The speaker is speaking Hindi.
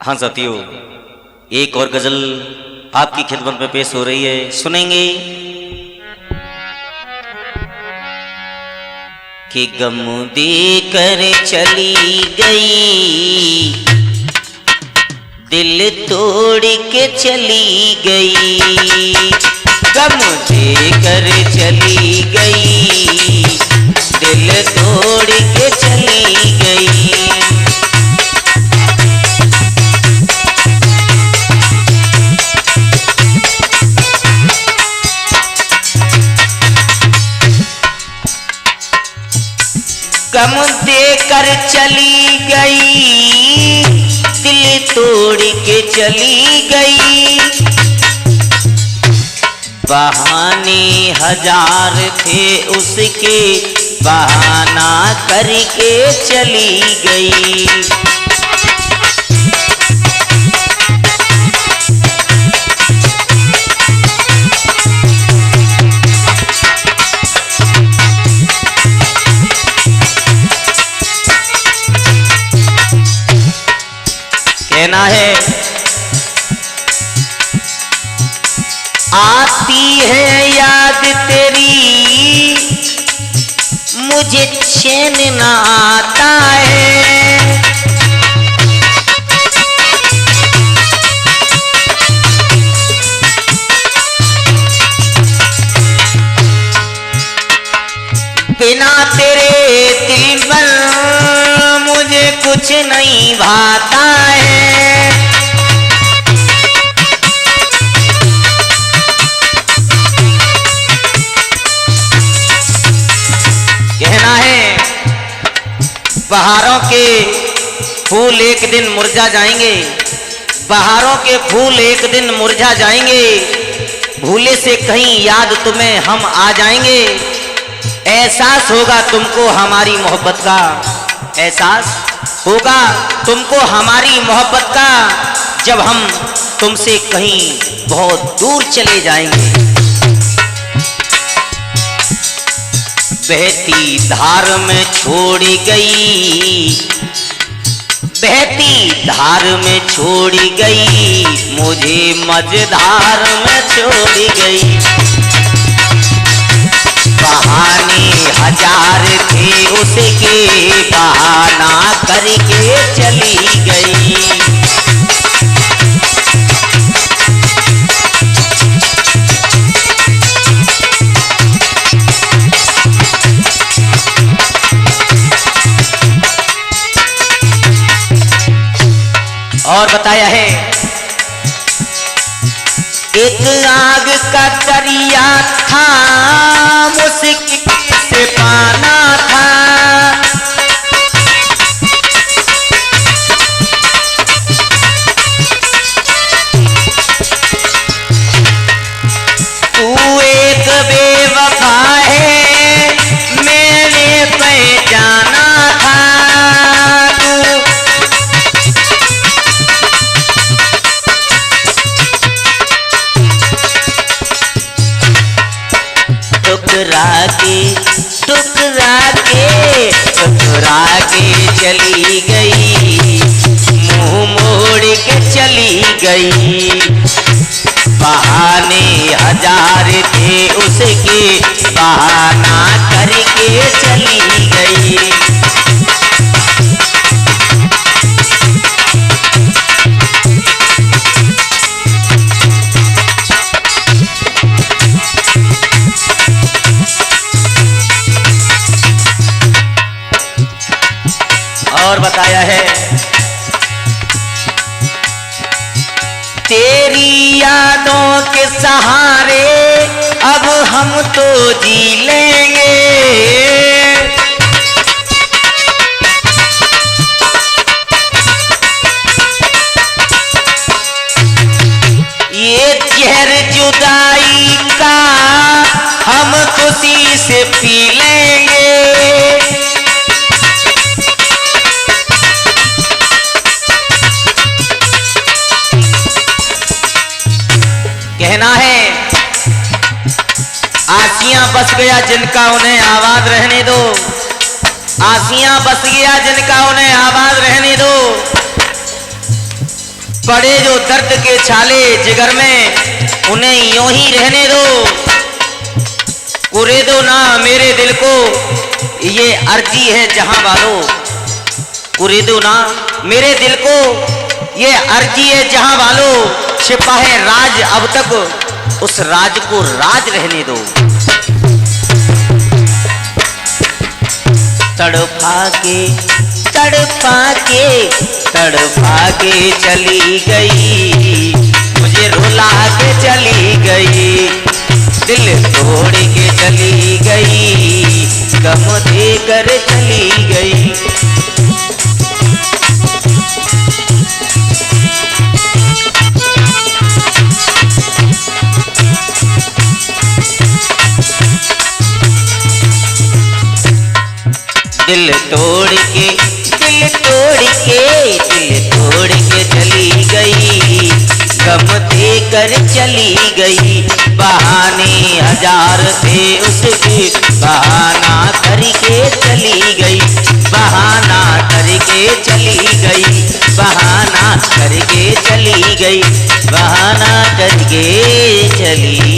हाँ साथियों, एक और गजल आपकी खिदमत में पेश हो रही है, सुनेंगे। कि गम दे कर चली गई, दिल तोड़ के चली गई। गम दे कर चली गई, दिल तोड़ के चली गई। गम देकर चली गई, दिल तोड़ के चली गई। बहाने हजार थे उसके, बहाना करके चली गई। कहना है, आती है याद तेरी, मुझे चैन न आता है। बिना तेरे दिलबर मुझे कुछ नहीं भाता है। कहना है, बहारों के फूल एक दिन मुरझा जाएंगे, बहारों के फूल एक दिन मुरझा जाएंगे। भूले से कहीं याद तुम्हें हम आ जाएंगे। एहसास होगा तुमको हमारी मोहब्बत का, एहसास होगा तुमको हमारी मोहब्बत का, जब हम तुमसे कहीं बहुत दूर चले जाएंगे। बहती धार में छोड़ी गई, बहती धार में छोड़ी गई, मुझे मझधार में छोड़ी गई। बहाने हजार थे उसके, बहाना करके चली गई। और बताया है, एक आग का दरिया था, मुश्किल से पाना था। तू एक बेवफा है, मैंने पहचाना था। टुकरा के चली गई, मुंह मोड़ के चली गई। बहाने हजार थे उसके, बहाना करके चली गई। और बताया है, तेरी यादों के सहारे अब हम तो जी लेंगे। ये जहर जुदाई का हम खुशी से पी लेंगे। कहना है, आसियां बस गया जिनका उन्हें आबाद रहने दो, आसियां बस गया जिनका उन्हें आबाद रहने दो। पड़े जो दर्द के छाले जिगर में, उन्हें यूं ही रहने दो, कुरे दो ना मेरे दिल को, ये अर्जी है जहां वालों। कुरे दो ना मेरे दिल को, ये अर्जी है जहां वालों। छिपा है राज अब तक, उस राज को राज रहने दो। तड़पा के तड़पा के तड़पा के चली गई, मुझे रुला के चली गई, दिल तोड़ के चली गई, गम देकर चली गई। दिल तोड़ के दिल तोड़ के दिल तोड़ के चली गई, गम देकर चली गई। बहाने हजार थे उसके, बहाना करके चली गई, बहाना करके चली गई, बहाना करके चली गई, बहाना करके चली